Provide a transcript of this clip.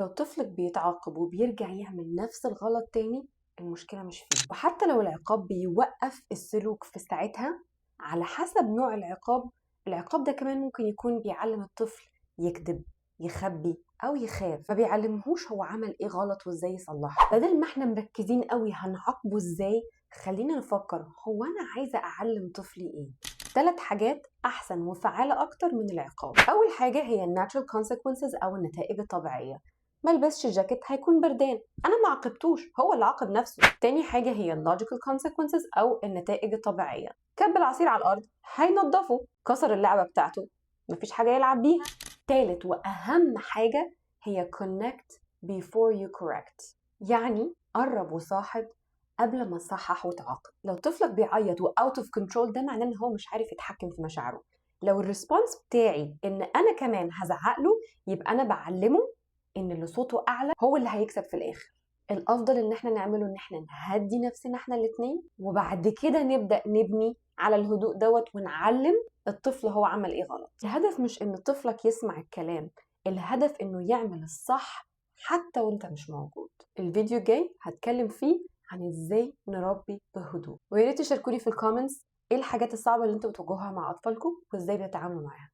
لو طفلك بيتعاقب وبيرجع يعمل نفس الغلط تاني، المشكلة مش فيه. وحتى لو العقاب بيوقف السلوك في ساعتها، على حسب نوع العقاب ده كمان ممكن يكون بيعلم الطفل يكذب، يخبي أو يخاف، ما بيعلمهوش هو عمل ايه غلط وازاي يصلحه. بدل ما احنا مركزين قوي هنعاقبه ازاي، خلينا نفكر هو انا عايزة اعلم طفلي ايه. 3 حاجات احسن وفعالة اكتر من العقاب. اول حاجة هي natural consequences او النتائج الطبيعية. ما لبسش جاكيت هيكون بردان، انا ما عاقبتوش، هو اللي عاقب نفسه. تاني حاجه هي logical consequences او النتائج الطبيعيه. كب العصير على الارض هينضفه، كسر اللعبه بتاعته مفيش حاجه يلعب بيها. تالت واهم حاجه هي connect before you correct، يعني قرب وصاحب قبل ما تصحح وتعاقب. لو طفلك بيعيط و out of control، ده معناه ان هو مش عارف يتحكم في مشاعره. لو الريسبونس بتاعي ان انا كمان هزعق له، يبقى انا بعلمه ان اللي صوته اعلى هو اللي هيكسب في الاخر. الافضل ان احنا نعمله ان احنا نهدي نفسنا احنا الاتنين، وبعد كده نبدا نبني على الهدوء دوت ونعلم الطفل هو عمل ايه غلط. الهدف مش ان طفلك يسمع الكلام، الهدف انه يعمل الصح حتى وانت مش موجود. الفيديو الجاي هتكلم فيه عن ازاي نربي بهدوء، ويا ريت تشاركوني في الكومنتس ايه الحاجات الصعبه اللي انتوا بتواجهوها مع اطفالكم وازاي بتتعاملوا معاها.